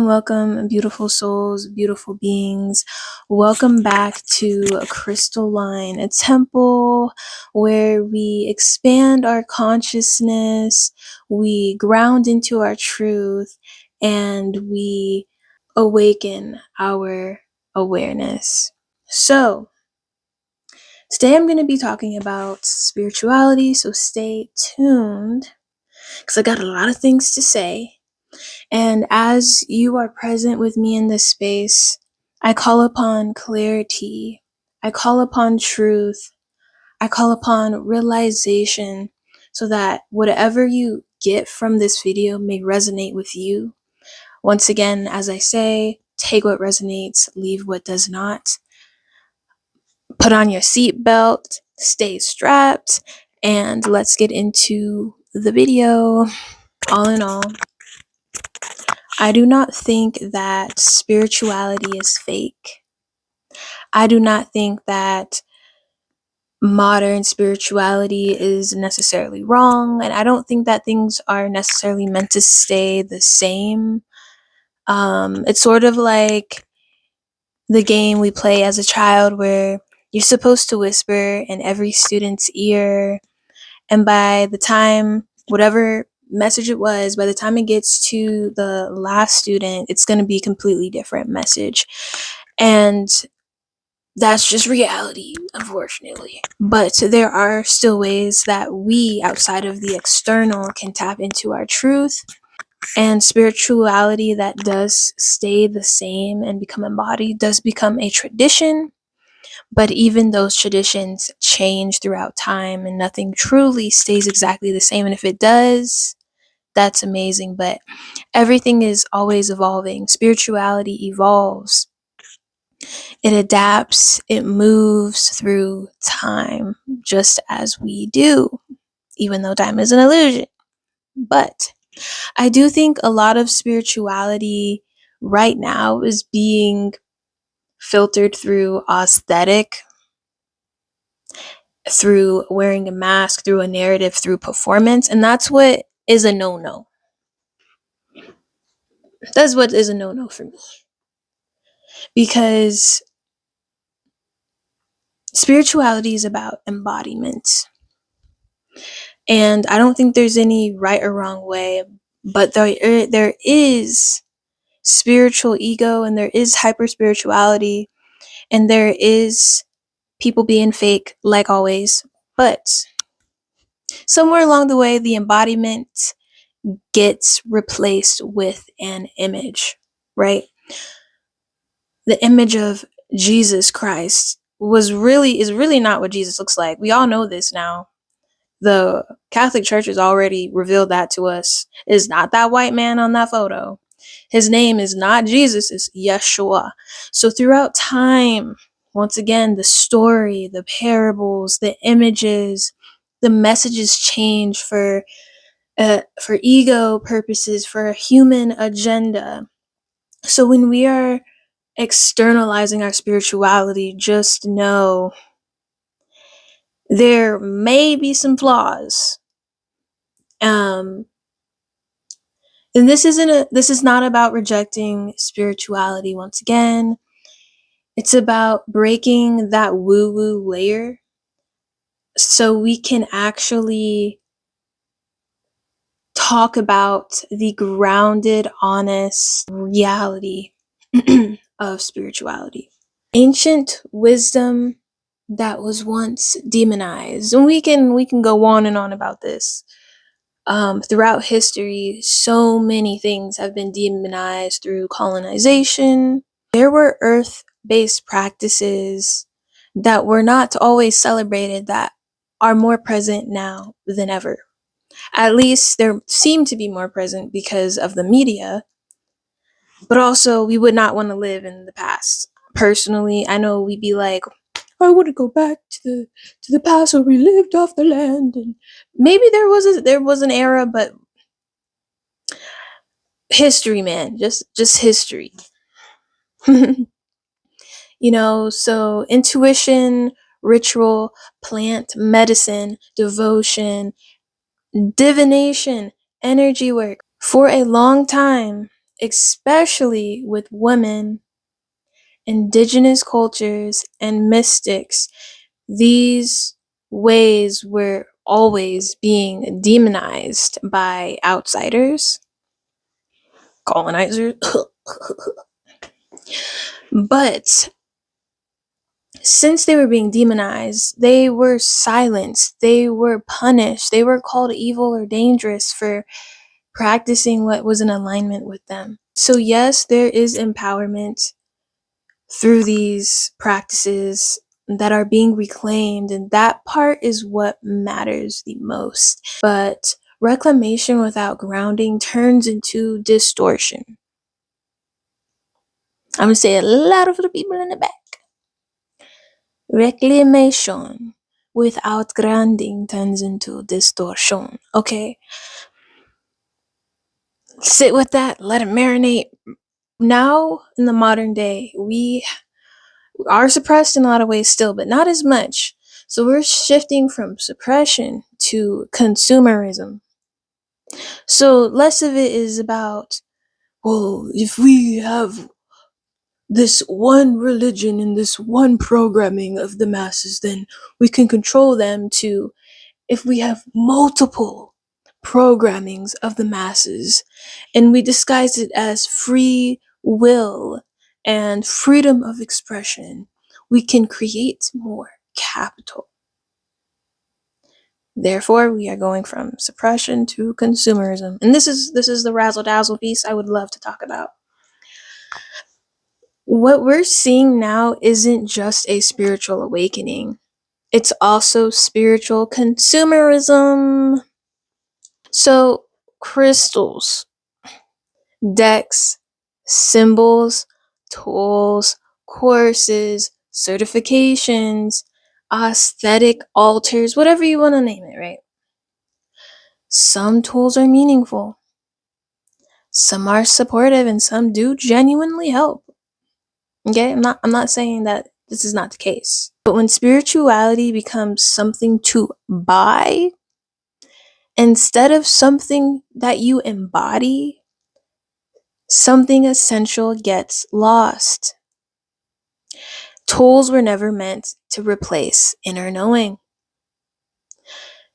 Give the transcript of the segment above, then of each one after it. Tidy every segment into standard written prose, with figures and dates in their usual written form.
welcome, beautiful souls, beautiful beings. Welcome back to Crystalline, a temple where we expand our consciousness, we ground into our truth, and we awaken our awareness. So, today I'm going to be talking about spirituality, so stay tuned because I got a lot of things to say. And as you are present with me in this space, I call upon clarity. I call upon truth. I call upon realization so that whatever you get from this video may resonate with you. Once again, as I say, take what resonates, leave what does not. Put on your seatbelt, stay strapped, and let's get into the video. All in all, I do not think that spirituality is fake. I do not think that modern spirituality is necessarily wrong, and I don't think that things are necessarily meant to stay the same. It's sort of like the game we play as a child where you're supposed to whisper in every student's ear, and by the time whatever message it was, by the time it gets to the last student, it's going to be a completely different message. And that's just reality, unfortunately. But there are still ways that we, outside of the external, can tap into our truth. And spirituality that does stay the same and become embodied does become a tradition. But even those traditions change throughout time, and nothing truly stays exactly the same. And if it does, that's amazing. But everything is always evolving. Spirituality evolves. It adapts, it moves through time, just as we do, even though time is an illusion. But I do think a lot of spirituality right now is being filtered through aesthetic, through wearing a mask, through a narrative, through performance, and that's what is a no-no. That's what is a no-no for me. Because spirituality is about embodiment. And I don't think there's any right or wrong way, but there is spiritual ego, and there is hyper spirituality, and there is people being fake, like always. But somewhere along the way, the embodiment gets replaced with an image, right? The image of Jesus Christ is really not what Jesus looks like. We all know this now. The Catholic Church has already revealed that to us. It's not that white man on that photo. His name is not Jesus, it's Yeshua. So throughout time, once again, the story, the parables, the images, the messages change for ego purposes, for a human agenda. So when we are externalizing our spirituality, just know there may be some flaws. And this is not about rejecting spirituality. Once again, it's about breaking that woo-woo layer so we can actually talk about the grounded, honest reality of spirituality. Ancient wisdom that was once demonized. And we can go on and on about this. Throughout history, so many things have been demonized through colonization. There were earth-based practices that were not always celebrated that are more present now than ever. At least there seem to be more present because of the media, but also we would not want to live in the past. Personally, I know we'd be like, I want to go back to the past where we lived off the land, and maybe there was an era, but history, man, just history. So intuition, ritual, plant medicine, devotion, divination, energy work. For a long time, especially with women, indigenous cultures, and mystics, these ways were always being demonized by outsiders, colonizers. But since they were being demonized, they were silenced, they were punished, they were called evil or dangerous for practicing what was in alignment with them. So, yes, there is empowerment through these practices that are being reclaimed, and that part is what matters the most. But reclamation without grounding turns into distortion. I'm gonna say it louder for the people in the back. Reclamation without grounding turns into distortion. Okay, sit with that, let it marinate. Now, in the modern day, we are suppressed in a lot of ways still, but not as much. So we're shifting from suppression to consumerism. So less of it is about, well, if we have this one religion and this one programming of the masses, then we can control them, to if we have multiple programmings of the masses and we disguise it as free will and freedom of expression, we can create more capital. Therefore, we are going from suppression to consumerism. And this is the razzle dazzle piece I would love to talk about. What we're seeing now isn't just a spiritual awakening. It's also spiritual consumerism. So, crystals, decks, symbols, tools, courses, certifications, aesthetic altars, whatever you want to name it, right? Some tools are meaningful, some are supportive, and some do genuinely help. Okay, I'm not saying that this is not the case. But when spirituality becomes something to buy instead of something that you embody, something essential gets lost. Tools were never meant to replace inner knowing.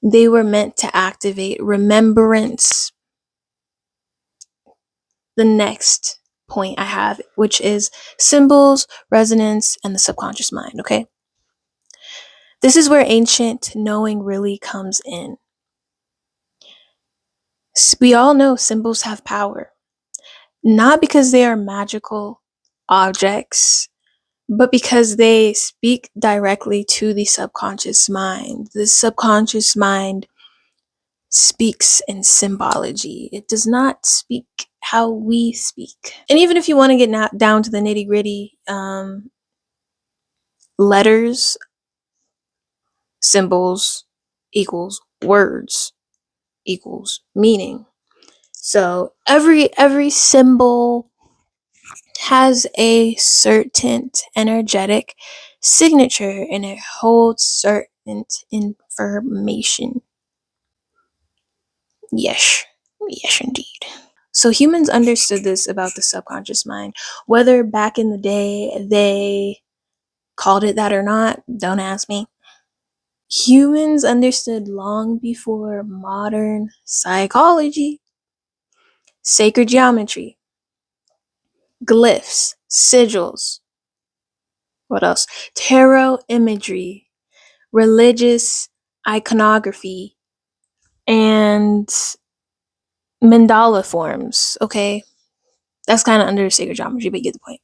They were meant to activate remembrance. The next point I have, which is symbols, resonance, and the subconscious mind, okay? This is where ancient knowing really comes in. We all know symbols have power, not because they are magical objects, but because they speak directly to the subconscious mind. The subconscious mind speaks in symbology. It does not speak how we speak. And even if you want to get down to the nitty gritty, letters, symbols equals words equals meaning. So every symbol has a certain energetic signature and it holds certain information. Yes, yes, indeed. So humans understood this about the subconscious mind. Whether back in the day they called it that or not, don't ask me. Humans understood long before modern psychology, sacred geometry, glyphs, sigils, what else? Tarot imagery, religious iconography, and mandala forms, okay? That's kind of under sacred geometry, but you get the point.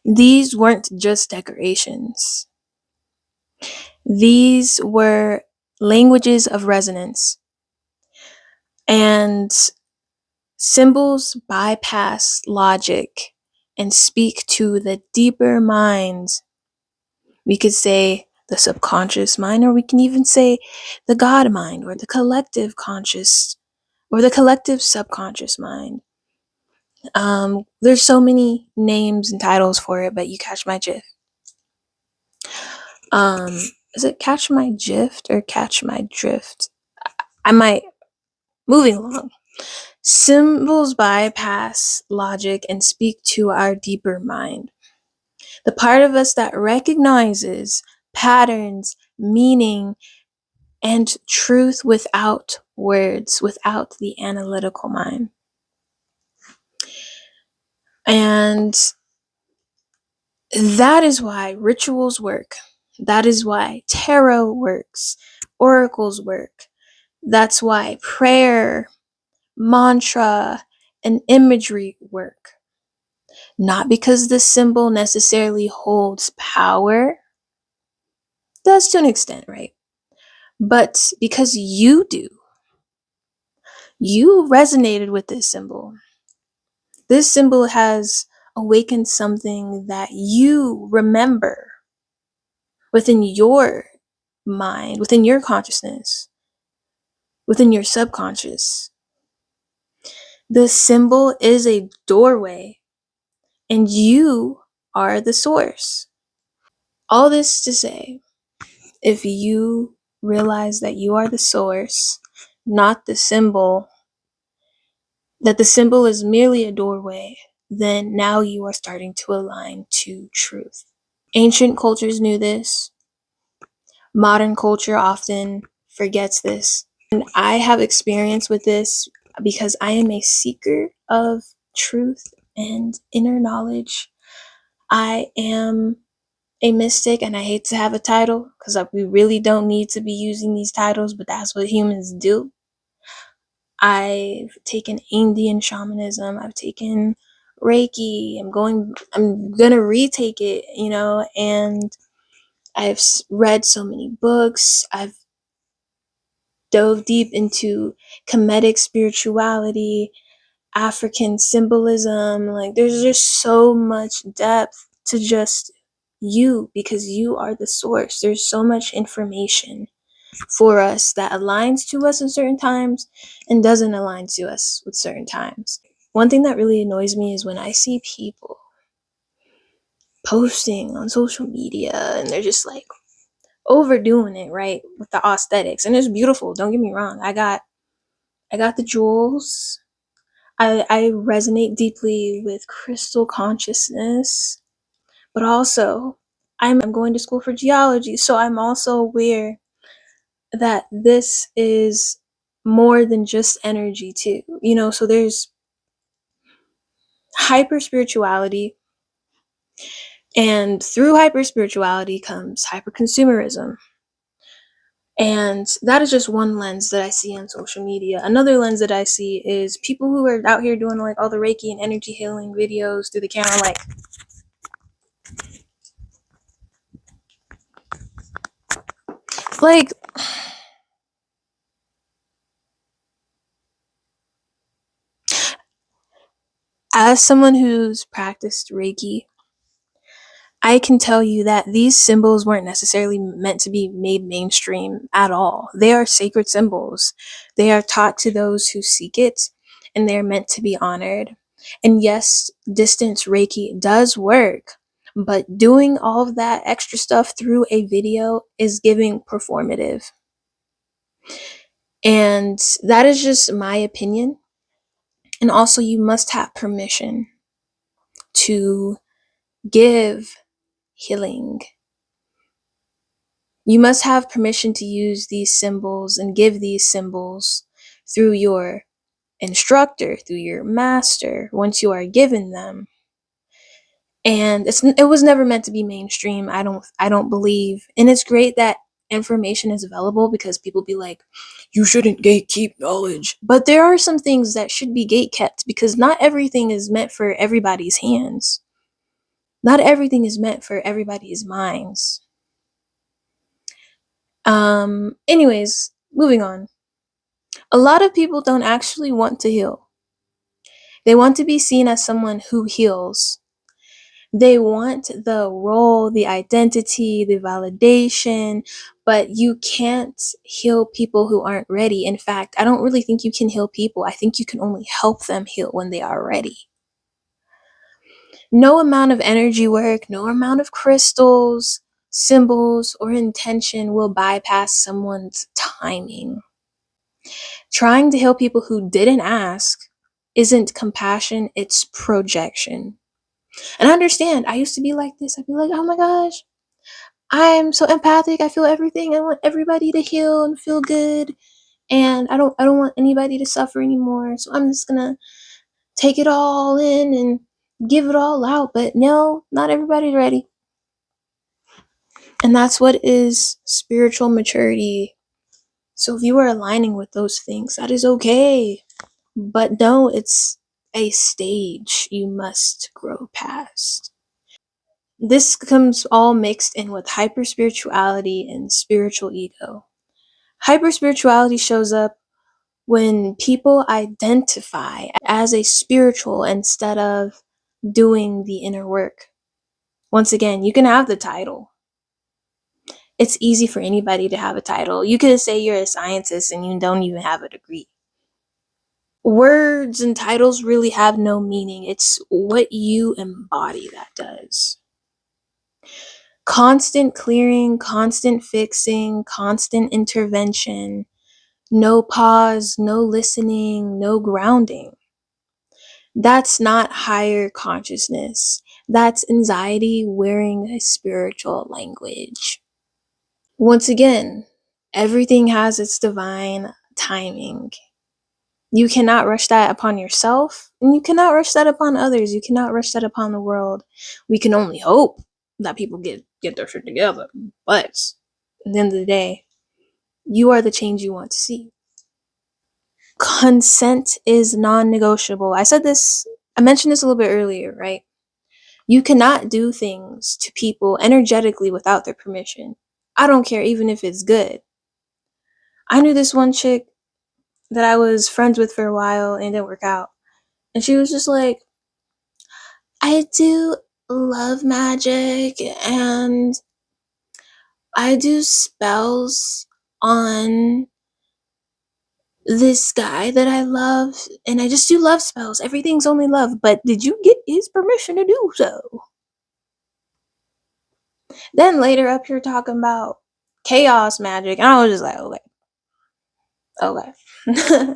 These weren't just decorations. These were languages of resonance. And symbols bypass logic and speak to the deeper minds. We could say the subconscious mind, or we can even say the God mind, or the collective conscious, or the collective subconscious mind. There's so many names and titles for it, but you catch my drift. Is it catch my drift or catch my drift? I might, moving along. Symbols bypass logic and speak to our deeper mind. The part of us that recognizes patterns, meaning, and truth without words, without the analytical mind. And that is why rituals work. That is why tarot works, oracles work. That's why prayer, mantra, and imagery work. Not because the symbol necessarily holds power, does to an extent, right? But because you do. You resonated with this symbol. This symbol has awakened something that you remember within your mind, within your consciousness, within your subconscious. The symbol is a doorway, and you are the source. All this to say, if you realize that you are the source, not the symbol, that the symbol is merely a doorway, then now you are starting to align to truth. Ancient cultures knew this. Modern culture often forgets this. And I have experience with this because I am a seeker of truth and inner knowledge. I am a mystic, and I hate to have a title because we really don't need to be using these titles, but that's what humans do. I've taken Indian shamanism, I've taken Reiki, I'm gonna retake it, and I've read so many books. I've dove deep into Kemetic spirituality, African symbolism. Like, there's just so much depth to just you because you are the source. There's so much information for us that aligns to us in certain times and doesn't align to us with certain times. One thing that really annoys me is when I see people posting on social media and they're just like overdoing it, right, with the aesthetics. And it's beautiful, don't get me wrong. I got the jewels. I resonate deeply with crystal consciousness, but also I'm going to school for geology, so I'm also aware that this is more than just energy too. So there's hyper spirituality, and through hyper spirituality comes hyper consumerism. And that is just one lens that I see on social media. Another lens that I see is people who are out here doing like all the Reiki and energy healing videos through the camera. Like, as someone who's practiced Reiki, I can tell you that these symbols weren't necessarily meant to be made mainstream at all. They are sacred symbols. They are taught to those who seek it, and they are meant to be honored. And yes, distance Reiki does work, but doing all of that extra stuff through a video is giving performative. And that is just my opinion. And also, you must have permission to give healing. You must have permission to use these symbols and give these symbols through your instructor, through your master, once you are given them. And it was never meant to be mainstream. I don't believe. And it's great that information is available because people be like, you shouldn't gatekeep knowledge. But there are some things that should be gatekept because not everything is meant for everybody's hands. Not everything is meant for everybody's minds. Anyways, moving on. A lot of people don't actually want to heal. They want to be seen as someone who heals. They want the role, the identity, the validation, but you can't heal people who aren't ready. In fact, I don't really think you can heal people. I think you can only help them heal when they are ready. No amount of energy work, no amount of crystals, symbols, or intention will bypass someone's timing. Trying to heal people who didn't ask isn't compassion, it's projection. And I understand, I used to be like this. I'd be like, oh my gosh, I'm so empathic. I feel everything. I want everybody to heal and feel good. And I don't want anybody to suffer anymore. So I'm just gonna take it all in and give it all out. But no, not everybody's ready. And that's what is spiritual maturity. So if you are aligning with those things, that is okay. But no, it's a stage you must grow past. This comes all mixed in with hyper spirituality and spiritual ego. Hyper spirituality shows up when people identify as a spiritual instead of doing the inner work. Once again, you can have the title. It's easy for anybody to have a title. You could say you're a scientist and you don't even have a degree. Words and titles really have no meaning. It's what you embody that does. Constant clearing, constant fixing, constant intervention, no pause, no listening, no grounding. That's not higher consciousness. That's anxiety wearing a spiritual language. Once again, everything has its divine timing. You cannot rush that upon yourself, and you cannot rush that upon others. You cannot rush that upon the world. We can only hope that people get their shit together. But at the end of the day, you are the change you want to see. Consent is non-negotiable. I mentioned this a little bit earlier, right? You cannot do things to people energetically without their permission. I don't care, even if it's good. I knew this one chick that I was friends with for a while and it didn't work out. And she was just like, I do love magic and I do spells on this guy that I love, and I just do love spells. Everything's only love, but did you get his permission to do so? Then later up here talking about chaos magic, and I was just like, okay.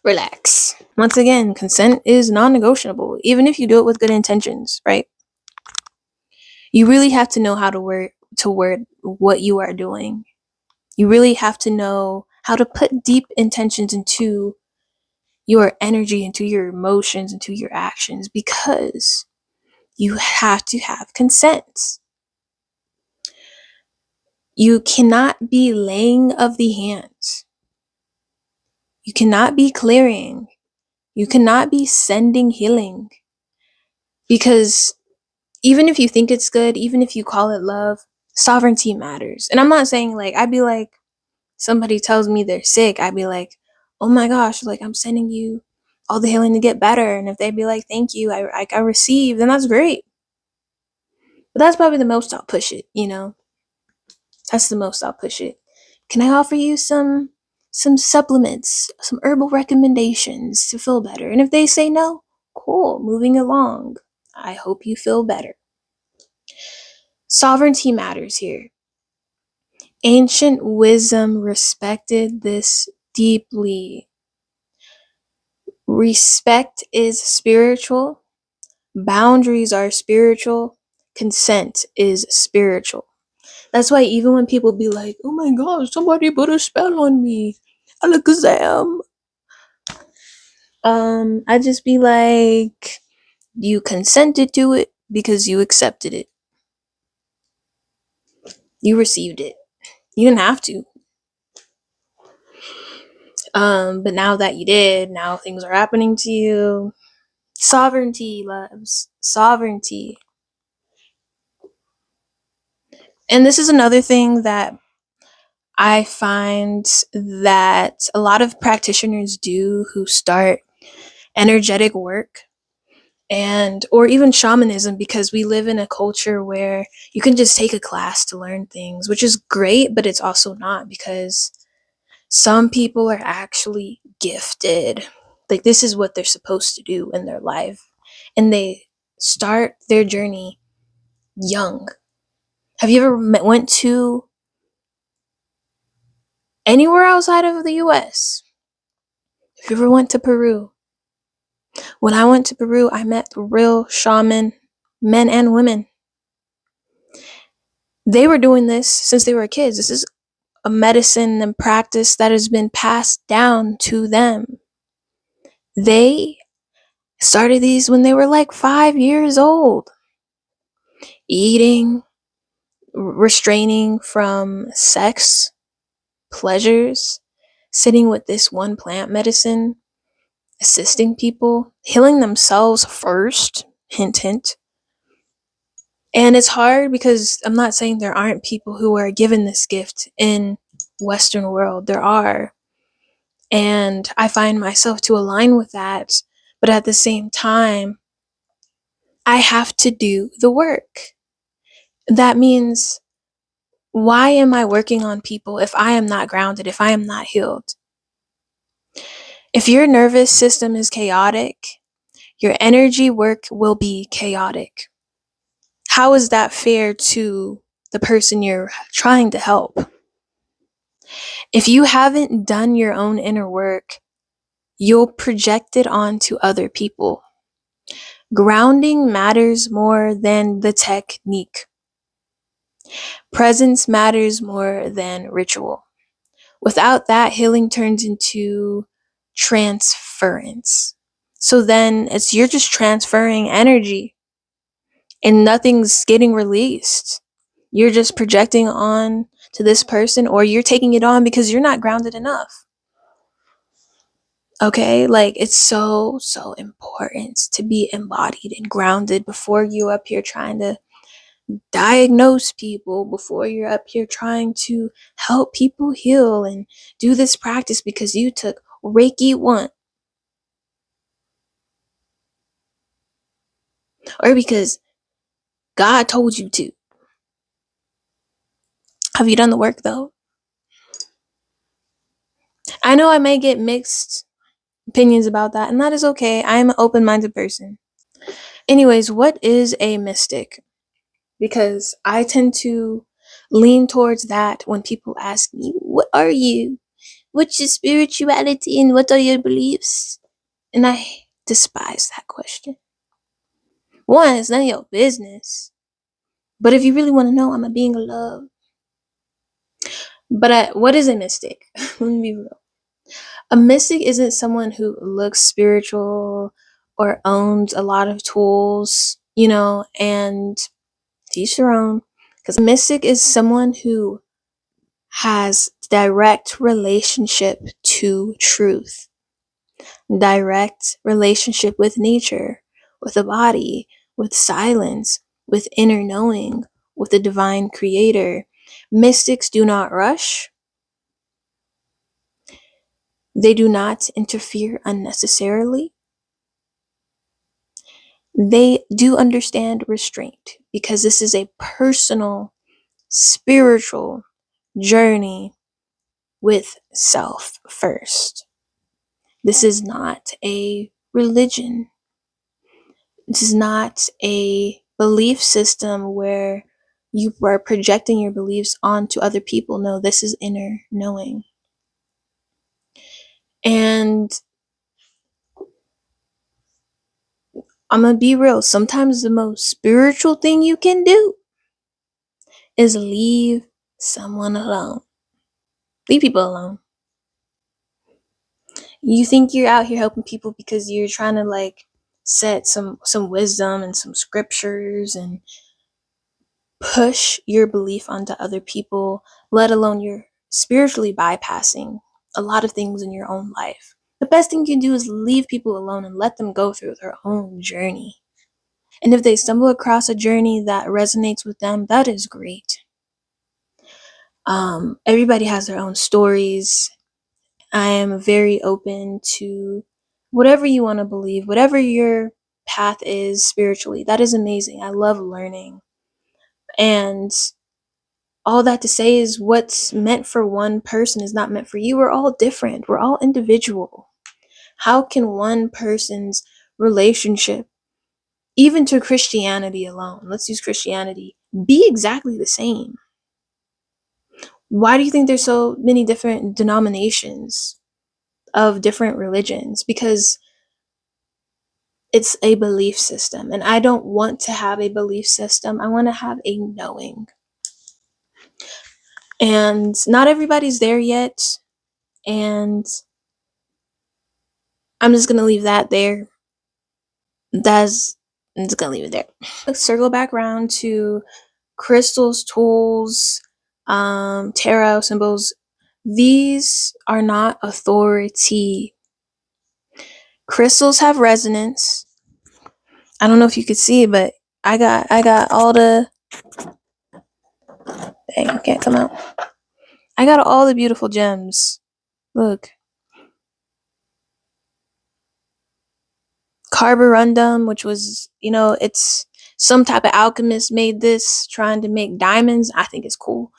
Relax. Once again, consent is non-negotiable, even if you do it with good intentions, right? You really have to know how to word what you are doing. You really have to know how to put deep intentions into your energy, into your emotions, into your actions, because you have to have consent. You cannot be laying of the hands. You cannot be clearing. You cannot be sending healing. Because even if you think it's good, even if you call it love, sovereignty matters. And I'm not saying like, I'd be like, somebody tells me they're sick, I'd be like, oh my gosh, like I'm sending you all the healing to get better. And if they'd be like, thank you, I received, then that's great. But that's probably the most I'll push it, you know? That's the most I'll push it. Can I offer you some supplements, some herbal recommendations to feel better? And if they say no, cool, moving along. I hope you feel better. Sovereignty matters here. Ancient wisdom respected this deeply. Respect is spiritual. Boundaries are spiritual. Consent is spiritual. That's why even when people be like, oh my gosh, somebody put a spell on me, Alakazam. I just be like, you consented to it because you accepted it. You received it. You didn't have to. But now that you did, now things are happening to you. Sovereignty, loves. Sovereignty. And this is another thing that I find that a lot of practitioners do who start energetic work and or even shamanism, because we live in a culture where you can just take a class to learn things, which is great, but it's also not, because some people are actually gifted. Like this is what they're supposed to do in their life, and they start their journey young. Have you ever went to anywhere outside of the US? If you ever went to Peru, When I went to Peru, I met real shaman, men and women. They were doing this since they were kids. This is a medicine and practice that has been passed down to them. They started these when they were like 5 years old. Eating, restraining from sex, pleasures, sitting with this one plant medicine, assisting people, healing themselves first, hint, hint. And it's hard because I'm not saying there aren't people who are given this gift in Western world. There are. And I find myself to align with that. But at the same time, I have to do the work. That means, why am I working on people if I am not grounded, if I am not healed? If your nervous system is chaotic, your energy work will be chaotic. How is that fair to the person you're trying to help? If you haven't done your own inner work, you'll project it onto other people. Grounding matters more than the technique. Presence matters more than ritual. Without that, healing turns into transference. So then you're just transferring energy and nothing's getting released. You're just projecting on to this person, or you're taking it on because you're not grounded enough. Okay, like it's so important to be embodied and grounded before you up here trying to diagnose people, before you're up here trying to help people heal and do this practice because you took Reiki 1 or because God told you to. Have you done the work though? I know I may get mixed opinions about that, and that is okay. I am an open-minded person. Anyways, what is a mystic? Because I tend to lean towards that when people ask me, what are you? What's your spirituality and what are your beliefs? And I despise that question. One, it's none of your business. But if you really want to know, I'm a being of love. But what is a mystic? Let me be real. A mystic isn't someone who looks spiritual or owns a lot of tools, and teach their own. Because a mystic is someone who has direct relationship to truth, direct relationship with nature, with the body, with silence, with inner knowing, with the divine creator. Mystics do not rush. They do not interfere unnecessarily. They do understand restraint because this is a personal, spiritual journey with self first. This is not a religion. This is not a belief system where you are projecting your beliefs onto other people. No, this is inner knowing. And I'm gonna be real. Sometimes the most spiritual thing you can do is leave someone alone. Leave people alone. You think you're out here helping people because you're trying to like set some wisdom and some scriptures and push your belief onto other people, let alone you're spiritually bypassing a lot of things in your own life. The best thing you can do is leave people alone and let them go through their own journey. And if they stumble across a journey that resonates with them, that is great. Everybody has their own stories. I am very open to whatever you want to believe, whatever your path is spiritually. That is amazing. I love learning. And all that to say is what's meant for one person is not meant for you. We're all different. We're all individual. How can one person's relationship, even to Christianity alone, let's use Christianity, be exactly the same? Why do you think there's so many different denominations of different religions? Because It's a belief system, and I don't want to have a belief system. I want to have a knowing. And not everybody's there yet, and I'm just gonna leave that there. I'm just gonna leave it there. Let's circle back around to crystals, tools, tarot symbols. These are not authority. Crystals have resonance. I don't know if you could see it, but I got all the, dang, I can't come out. I got all the beautiful gems. Look. Carborundum, which was, it's some type of alchemist made this, trying to make diamonds. I think it's cool.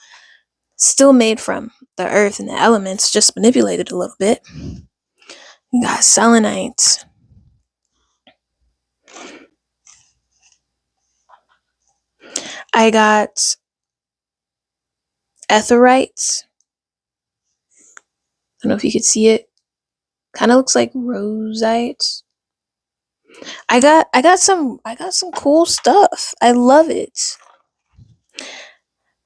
Still made from the earth and the elements, just manipulated a little bit. You got selenite. I got etherite. I don't know if you could see it. Kind of looks like rosite. I got some cool stuff. I love it.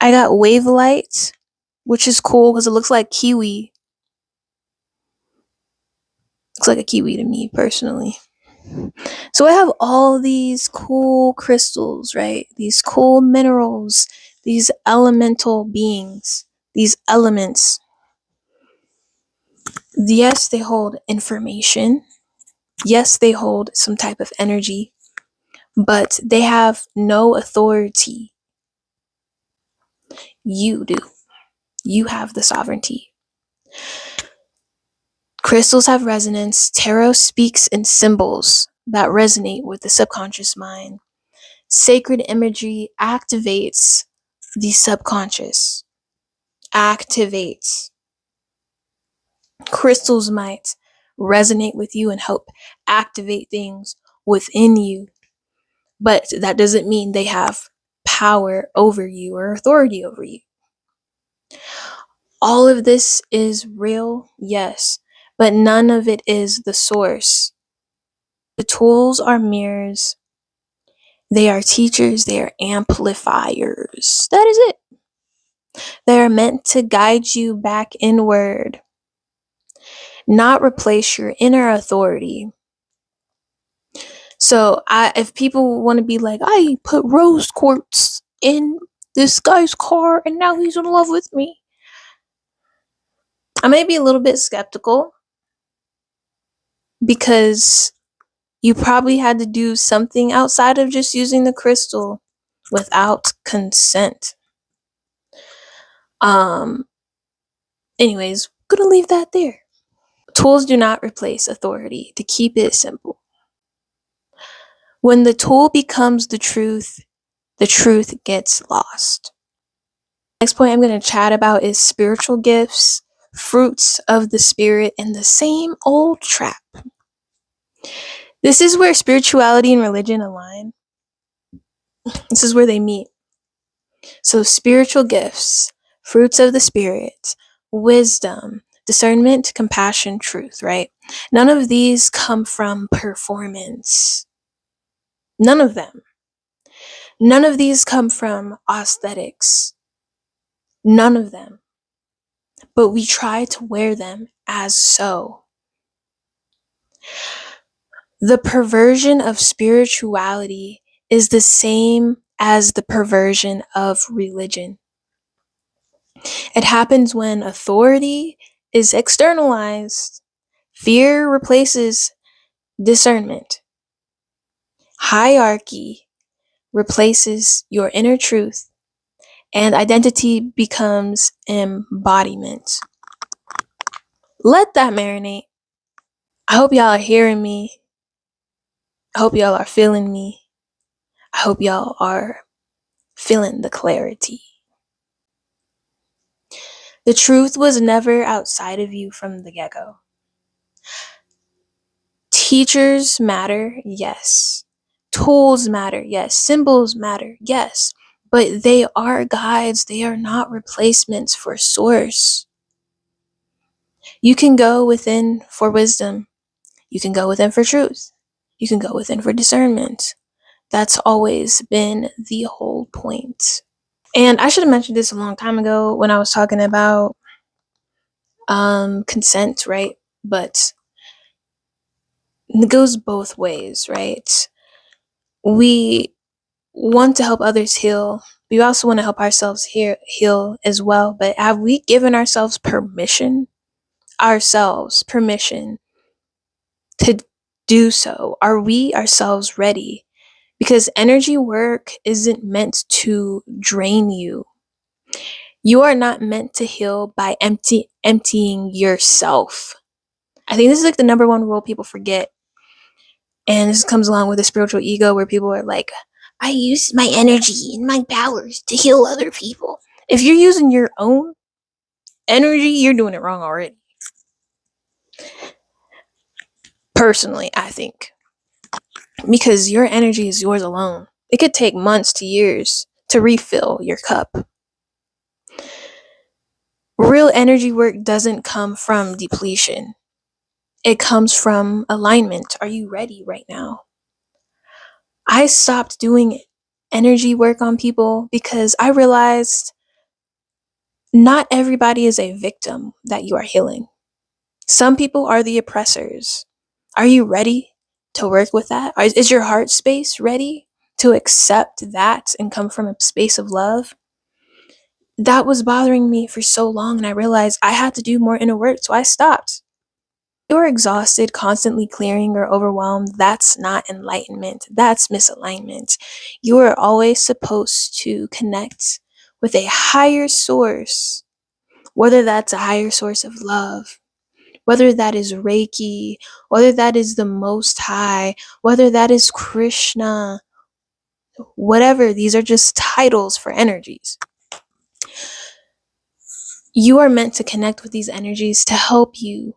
I got wavelite, which is cool because it looks like kiwi. Looks like a kiwi to me personally. So I have all these cool crystals, right? These cool minerals, these elemental beings, these elements. Yes, they hold information. Yes, they hold some type of energy, but they have no authority. You do. You have the sovereignty. Crystals have resonance. Tarot speaks in symbols that resonate with the subconscious mind. Sacred imagery activates the subconscious. Activates. Crystals might resonate with you and help activate things within you, but that doesn't mean they have power over you or authority over you. All of this is real, yes, but none of it is the source. The tools are mirrors. They are teachers. They are amplifiers. That is it. They are meant to guide you back inward, not replace your inner authority. So if people want to be like, I put rose quartz in this guy's car and now he's in love with me, I may be a little bit skeptical because you probably had to do something outside of just using the crystal without consent. Anyways, gonna leave that there. Tools do not replace authority, to keep it simple. When the tool becomes the truth gets lost. Next point I'm going to chat about is spiritual gifts, fruits of the spirit, and the same old trap. This is where spirituality and religion align. This is where they meet. So spiritual gifts, fruits of the spirit, wisdom, discernment, compassion, truth, right? None of these come from performance. None of them. None of these come from aesthetics. None of them. But we try to wear them as so. The perversion of spirituality is the same as the perversion of religion. It happens when authority is externalized. Fear replaces discernment. Hierarchy replaces your inner truth, and identity becomes embodiment. Let that marinate. I hope y'all are hearing me. I hope y'all are feeling me. I hope y'all are feeling the clarity. The truth was never outside of you from the get-go. Teachers matter, yes. Tools matter, yes. Symbols matter, yes. But they are guides. They are not replacements for source. You can go within for wisdom. You can go within for truth. you can go within for discernment. That's always been the whole point. And I should have mentioned this a long time ago when I was talking about consent, right? But it goes both ways, right? We want to help others heal. We also want to help ourselves heal as well. But have we given ourselves permission? Permission to do so? Are we ourselves ready? Because energy work isn't meant to drain you. You are not meant to heal by emptying yourself. I think this is like the number one rule people forget. And this comes along with the spiritual ego where people are like, I use my energy and my powers to heal other people. If you're using your own energy, you're doing it wrong already. Personally, I think. Because your energy is yours alone. It could take months to years to refill your cup. Real energy work doesn't come from depletion. It comes from alignment. Are you ready right now? I stopped doing energy work on people because I realized not everybody is a victim that you are healing. Some people are the oppressors. Are you ready to work with that? Is your heart space ready to accept that and come from a space of love? That was bothering me for so long, and I realized I had to do more inner work, so I stopped. You're exhausted, constantly clearing or overwhelmed. That's not enlightenment. That's misalignment. You are always supposed to connect with a higher source, whether that's a higher source of love, whether that is Reiki, whether that is the Most High, whether that is Krishna, whatever. These are just titles for energies. You are meant to connect with these energies to help you,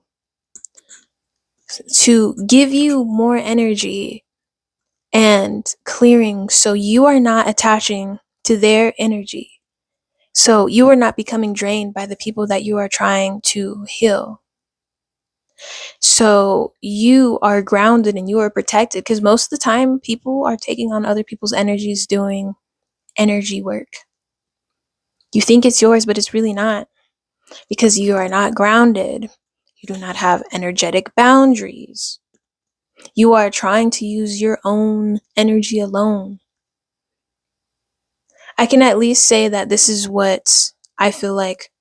to give you more energy and clearing so you are not attaching to their energy. So you are not becoming drained by the people that you are trying to heal. So you are grounded and you are protected, because most of the time people are taking on other people's energies doing energy work. You think it's yours, but it's really not, because you are not grounded. You do not have energetic boundaries. You are trying to use your own energy alone. I can at least say that this is what I feel like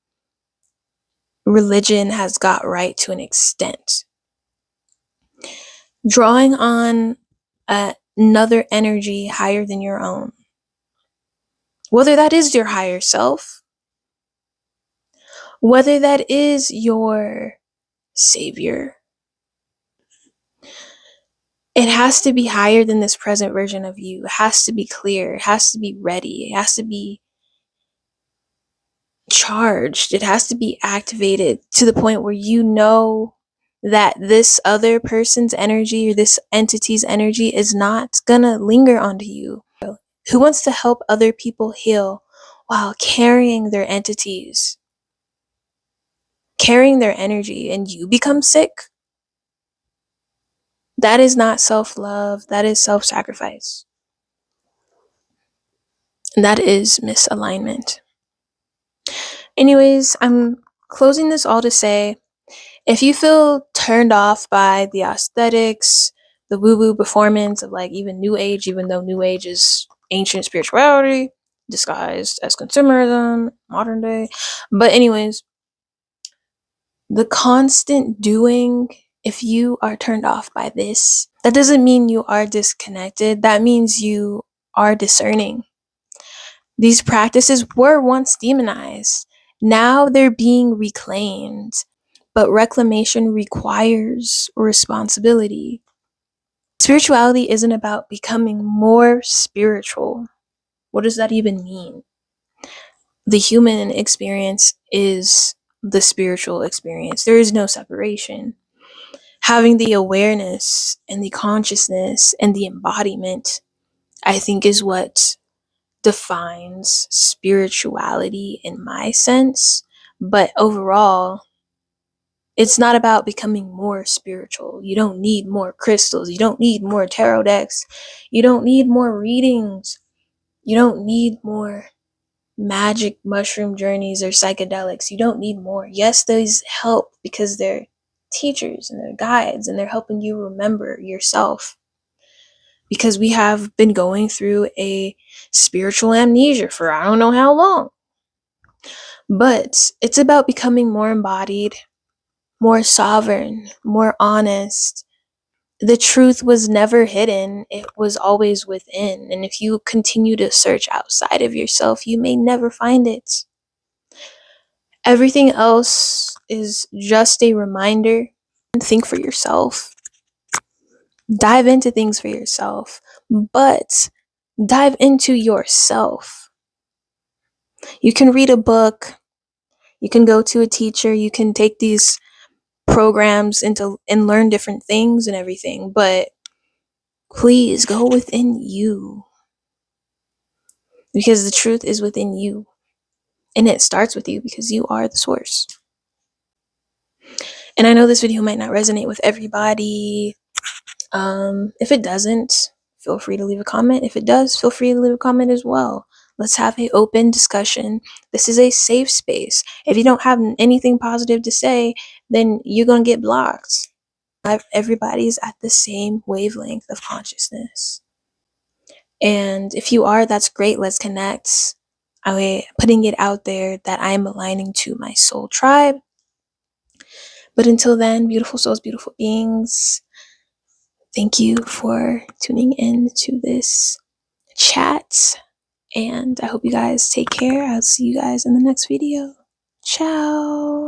religion has got right to an extent. Drawing on another energy higher than your own, whether that is your higher self, whether that is your savior, it has to be higher than this present version of you. It has to be clear. It has to be ready. It has to be charged. It has to be activated to the point where you know that this other person's energy or this entity's energy is not gonna linger onto you. Who wants to help other people heal while carrying their entities, carrying their energy, and you become sick? That is not self-love. That is self-sacrifice. And that is misalignment. Anyways, I'm closing this all to say, if you feel turned off by the aesthetics, the woo-woo performance of like even New Age, even though New Age is ancient spirituality disguised as consumerism, modern day. But anyways, the constant doing, if you are turned off by this, that doesn't mean you are disconnected. That means you are discerning. These practices were once demonized. Now they're being reclaimed, but reclamation requires responsibility. Spirituality isn't about becoming more spiritual. What does that even mean? The human experience is the spiritual experience. There is no separation. Having the awareness and the consciousness and the embodiment, I think, is what defines spirituality in my sense. But overall, It's not about becoming more spiritual. You don't need more crystals. You don't need more tarot decks. You don't need more readings. You don't need more magic mushroom journeys or psychedelics. You don't need more. Yes, those help because they're teachers and they're guides and they're helping you remember yourself. Because we have been going through a spiritual amnesia for I don't know how long. But it's about becoming more embodied, more sovereign, more honest. The truth was never hidden, it was always within. And if you continue to search outside of yourself, you may never find it. Everything else is just a reminder. Think for yourself. Dive into things for yourself, but dive into yourself. You can read a book, you can go to a teacher, you can take these programs and learn different things and everything, but please go within you, because the truth is within you, and it starts with you because you are the source. And I know this video might not resonate with everybody. If it doesn't, feel free to leave a comment. If it does, feel free to leave a comment as well. Let's have an open discussion. This is a safe space. If you don't have anything positive to say, then you're gonna get blocked. Everybody's at the same wavelength of consciousness. And if you are, that's great. Let's connect. Putting it out there that I am aligning to my soul tribe. But until then, beautiful souls, beautiful beings, thank you for tuning in to this chat. And I hope you guys take care. I'll see you guys in the next video. Ciao.